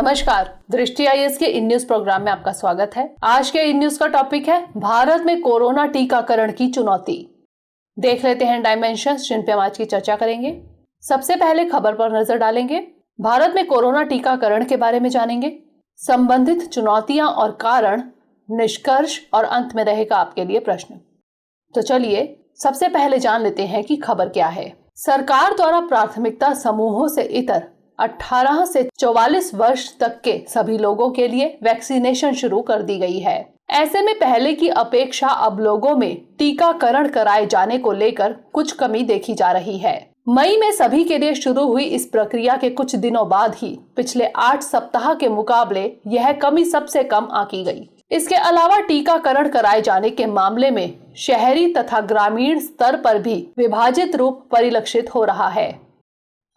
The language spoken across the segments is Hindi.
नमस्कार, दृष्टि आईएएस के इन न्यूज प्रोग्राम में आपका स्वागत है। आज के इन न्यूज का टॉपिक है भारत में कोरोना टीकाकरण की चुनौती। देख लेते हैं डायमेंशंस जिन पे हम आज की चर्चा करेंगे। सबसे पहले खबर पर नजर डालेंगे। भारत में कोरोना टीकाकरण के बारे में जानेंगे, संबंधित चुनौतियां और कारण, निष्कर्ष और अंत में रहेगा आपके लिए प्रश्न। तो चलिए सबसे पहले जान लेते हैं कि खबर क्या है। सरकार द्वारा प्राथमिकता समूहों से इतर 18 से 44 वर्ष तक के सभी लोगों के लिए वैक्सीनेशन शुरू कर दी गई है। ऐसे में पहले की अपेक्षा अब लोगों में टीकाकरण कराए जाने को लेकर कुछ कमी देखी जा रही है। मई में सभी के लिए शुरू हुई इस प्रक्रिया के कुछ दिनों बाद ही पिछले 8 सप्ताह के मुकाबले यह कमी सबसे कम आंकी गई। इसके अलावा टीकाकरण कराए जाने के मामले में शहरी तथा ग्रामीण स्तर पर भी विभाजित रूप परिलक्षित हो रहा है।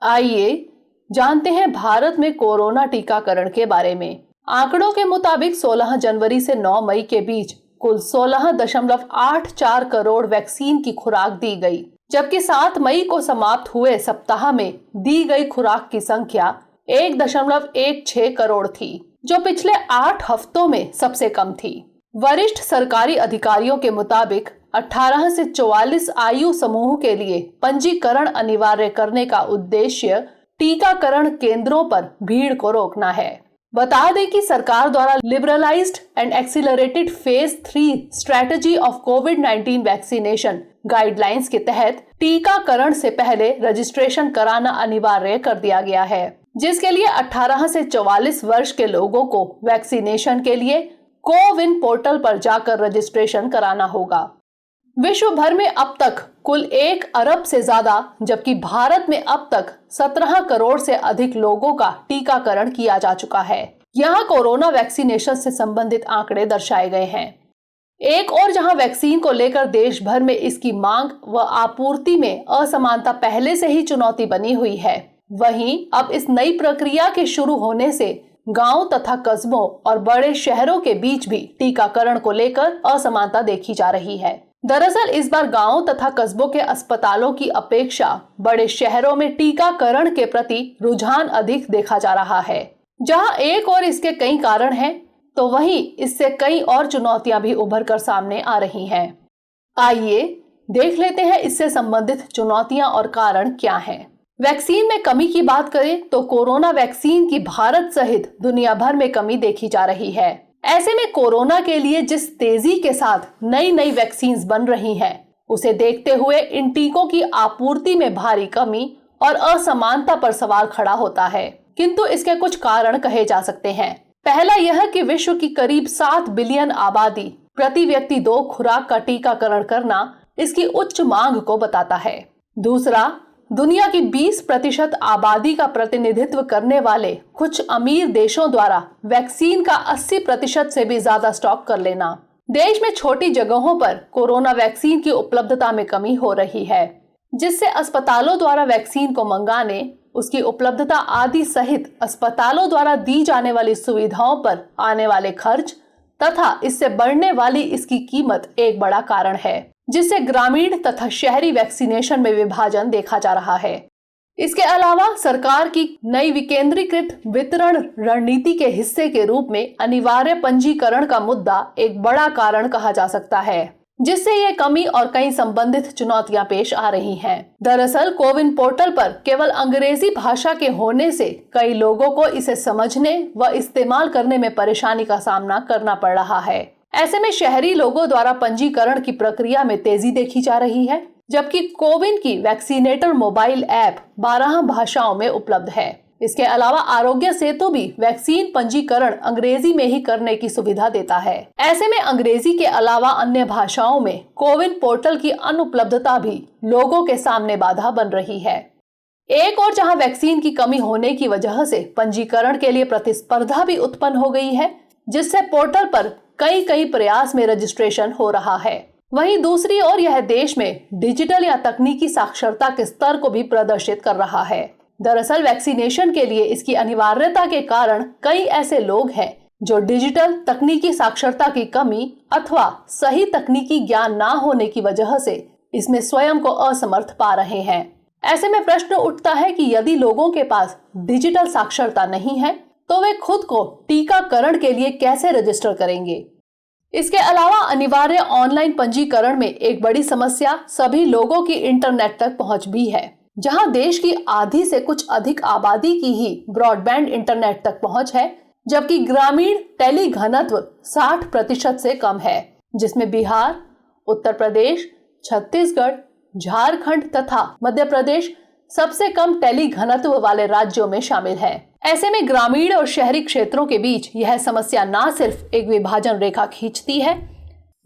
आइए जानते हैं भारत में कोरोना टीकाकरण के बारे में। आंकड़ों के मुताबिक 16 जनवरी से 9 मई के बीच कुल 16.84 करोड़ वैक्सीन की खुराक दी गई, जबकि 7 मई को समाप्त हुए सप्ताह में दी गई खुराक की संख्या 1.16 करोड़ थी, जो पिछले 8 हफ्तों में सबसे कम थी। वरिष्ठ सरकारी अधिकारियों के मुताबिक 18 से 44 आयु समूह के लिए पंजीकरण अनिवार्य करने का उद्देश्य टीकाकरण केंद्रों पर भीड़ को रोकना है। बता दें कि सरकार द्वारा liberalised and accelerated phase 3 strategy of covid vaccination guidelines के तहत टीकाकरण से पहले रजिस्ट्रेशन कराना अनिवार्य कर दिया गया है, जिसके लिए 18 से 44 वर्ष के लोगों को वैक्सीनेशन के लिए कोविन पोर्टल पर जाकर रजिस्ट्रेशन कराना होगा। विश्व भर में अब तक कुल 1 अरब से ज्यादा, जबकि भारत में अब तक 17 करोड़ से अधिक लोगों का टीकाकरण किया जा चुका है। यहाँ कोरोना वैक्सीनेशन से संबंधित आंकड़े दर्शाए गए हैं। एक और जहाँ वैक्सीन को लेकर देश भर में इसकी मांग व आपूर्ति में असमानता पहले से ही चुनौती बनी हुई है, वहीं अब इस नई प्रक्रिया के शुरू होने से गांव तथा कस्बों और बड़े शहरों के बीच भी टीकाकरण को लेकर असमानता देखी जा रही है। दरअसल इस बार गांवों तथा कस्बों के अस्पतालों की अपेक्षा बड़े शहरों में टीकाकरण के प्रति रुझान अधिक देखा जा रहा है। जहां एक और इसके कई कारण हैं, तो वहीं इससे कई और चुनौतियां भी उभर कर सामने आ रही हैं। आइए देख लेते हैं इससे संबंधित चुनौतियां और कारण क्या हैं। वैक्सीन में कमी की बात करें तो कोरोना वैक्सीन की भारत सहित दुनिया भर में कमी देखी जा रही है। ऐसे में कोरोना के लिए जिस तेजी के साथ नई नई वैक्सीन्स बन रही हैं, उसे देखते हुए इन टीकों की आपूर्ति में भारी कमी और असमानता पर सवाल खड़ा होता है। किंतु इसके कुछ कारण कहे जा सकते हैं। पहला यह कि विश्व की करीब 7 बिलियन आबादी प्रति व्यक्ति 2 खुराक का टीकाकरण करना इसकी उच्च मांग को बताता है। दूसरा, दुनिया की 20% आबादी का प्रतिनिधित्व करने वाले कुछ अमीर देशों द्वारा वैक्सीन का 80% से भी ज्यादा स्टॉक कर लेना। देश में छोटी जगहों पर कोरोना वैक्सीन की उपलब्धता में कमी हो रही है, जिससे अस्पतालों द्वारा वैक्सीन को मंगाने, उसकी उपलब्धता आदि सहित अस्पतालों द्वारा दी जाने वाली सुविधाओं पर आने वाले खर्च तथा इससे बढ़ने वाली इसकी कीमत एक बड़ा कारण है, जिससे ग्रामीण तथा शहरी वैक्सीनेशन में विभाजन देखा जा रहा है। इसके अलावा सरकार की नई विकेंद्रीकृत वितरण रणनीति के हिस्से के रूप में अनिवार्य पंजीकरण का मुद्दा एक बड़ा कारण कहा जा सकता है, जिससे ये कमी और कई संबंधित चुनौतियां पेश आ रही हैं। दरअसल कोविन पोर्टल पर केवल अंग्रेजी भाषा के होने से कई लोगों को इसे समझने व इस्तेमाल करने में परेशानी का सामना करना पड़ रहा है। ऐसे में शहरी लोगों द्वारा पंजीकरण की प्रक्रिया में तेजी देखी जा रही है, जबकि कोविन की वैक्सीनेटर मोबाइल ऐप 12 भाषाओं में उपलब्ध है। इसके अलावा आरोग्य सेतु भी वैक्सीन पंजीकरण अंग्रेजी में ही करने की सुविधा देता है। ऐसे में अंग्रेजी के अलावा अन्य भाषाओं में कोविन पोर्टल की अनुपलब्धता भी लोगों के सामने बाधा बन रही है। एक और जहां वैक्सीन की कमी होने की वजह से पंजीकरण के लिए प्रतिस्पर्धा भी उत्पन्न हो गई है, जिससे पोर्टल पर कई प्रयास में रजिस्ट्रेशन हो रहा है। वहीं दूसरी ओर यह देश में डिजिटल या तकनीकी साक्षरता के स्तर को भी प्रदर्शित कर रहा है। दरअसल वैक्सीनेशन के लिए इसकी अनिवार्यता के कारण कई ऐसे लोग हैं जो डिजिटल तकनीकी साक्षरता की कमी अथवा सही तकनीकी ज्ञान ना होने की वजह से इसमें स्वयं को असमर्थ पा रहे हैं। ऐसे में प्रश्न उठता है कि यदि लोगों के पास डिजिटल साक्षरता नहीं है तो वे खुद को टीकाकरण के लिए कैसे रजिस्टर करेंगे। इसके अलावा अनिवार्य ऑनलाइन पंजीकरण में एक बड़ी समस्या सभी लोगों की इंटरनेट तक पहुंच भी है। जहां देश की आधी से कुछ अधिक आबादी की ही ब्रॉडबैंड इंटरनेट तक पहुंच है, जबकि ग्रामीण टेली घनत्व 60% से कम है, जिसमें बिहार, उत्तर प्रदेश, छत्तीसगढ़, झारखंड तथा मध्य प्रदेश सबसे कम टेली घनत्व वाले राज्यों में शामिल है। ऐसे में ग्रामीण और शहरी क्षेत्रों के बीच यह समस्या न सिर्फ एक विभाजन रेखा खींचती है,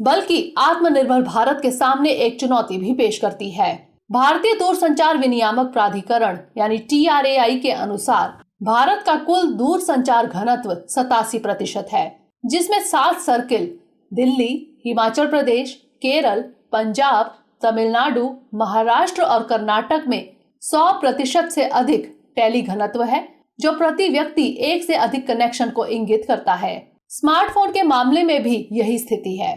बल्कि आत्मनिर्भर भारत के सामने एक चुनौती भी पेश करती है। भारतीय दूरसंचार विनियामक प्राधिकरण यानी TRAI के अनुसार भारत का कुल दूरसंचार घनत्व 87% है, जिसमें 7 सर्किल दिल्ली, हिमाचल प्रदेश, केरल, पंजाब, तमिलनाडु, महाराष्ट्र और कर्नाटक में 100% से अधिक टेली घनत्व है, जो प्रति व्यक्ति एक से अधिक कनेक्शन को इंगित करता है। स्मार्टफोन के मामले में भी यही स्थिति है।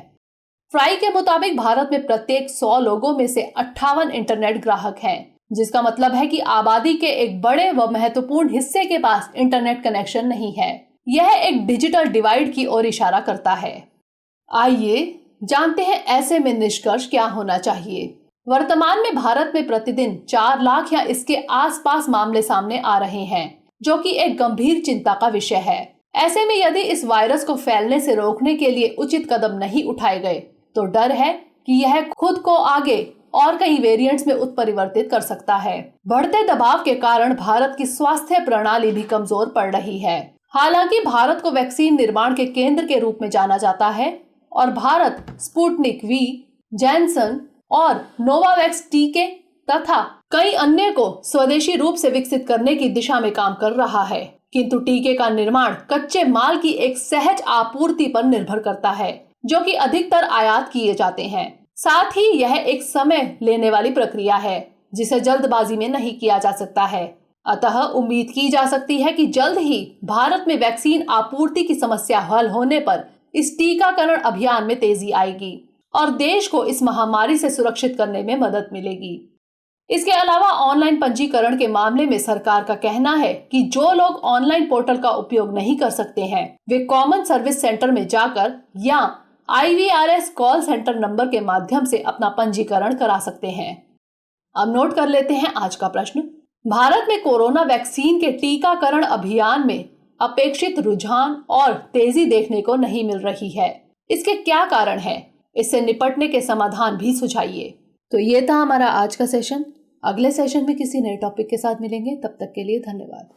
ट्राई के मुताबिक भारत में प्रत्येक 100 लोगों में से 58 इंटरनेट ग्राहक हैं, जिसका मतलब है कि आबादी के एक बड़े व महत्वपूर्ण हिस्से के पास इंटरनेट कनेक्शन नहीं है। यह एक डिजिटल डिवाइड की ओर इशारा करता है। आइए जानते हैं ऐसे में निष्कर्ष क्या होना चाहिए। वर्तमान में भारत में प्रतिदिन 4 लाख या इसके आसपास मामले सामने आ रहे हैं, जो कि एक गंभीर चिंता का विषय है। ऐसे में यदि इस वायरस को फैलने से रोकने के लिए उचित कदम नहीं उठाए गए, तो डर है कि यह खुद को आगे और कई वेरिएंट्स में उत्परिवर्तित कर सकता है। बढ़ते दबाव के कारण भारत की स्वास्थ्य प्रणाली भी कमजोर पड़ रही है। हालांकि भारत को वैक्सीन निर्माण के केंद्र के रूप में जाना जाता है और भारत स्पुतनिक वी, जैनसन और नोवावैक्स टीके तथा कई अन्य को स्वदेशी रूप से विकसित करने की दिशा में काम कर रहा है, किंतु टीके का निर्माण कच्चे माल की एक सहज आपूर्ति पर निर्भर करता है, जो कि अधिकतर आयात किए जाते हैं। साथ ही यह एक समय लेने वाली प्रक्रिया है, जिसे जल्दबाजी में नहीं किया जा सकता है। अतः उम्मीद की जा सकती है कि जल्द ही भारत में वैक्सीन आपूर्ति की समस्या हल होने पर इस टीकाकरण अभियान में तेजी आएगी और देश को इस महामारी से सुरक्षित करने में मदद मिलेगी। इसके अलावा ऑनलाइन पंजीकरण के मामले में सरकार का कहना है कि जो लोग ऑनलाइन पोर्टल का उपयोग नहीं कर सकते हैं, वे कॉमन सर्विस सेंटर में जाकर या IVRS कॉल सेंटर नंबर के माध्यम से अपना पंजीकरण करा सकते हैं। अब नोट कर लेते हैं आज का प्रश्न। भारत में कोरोना वैक्सीन के टीकाकरण अभियान में अपेक्षित रुझान और तेजी देखने को नहीं मिल रही है। इसके क्या कारण है? इससे निपटने के समाधान भी सुझाइए। तो ये था हमारा आज का सेशन। अगले सेशन में किसी नए टॉपिक के साथ मिलेंगे। तब तक के लिए धन्यवाद।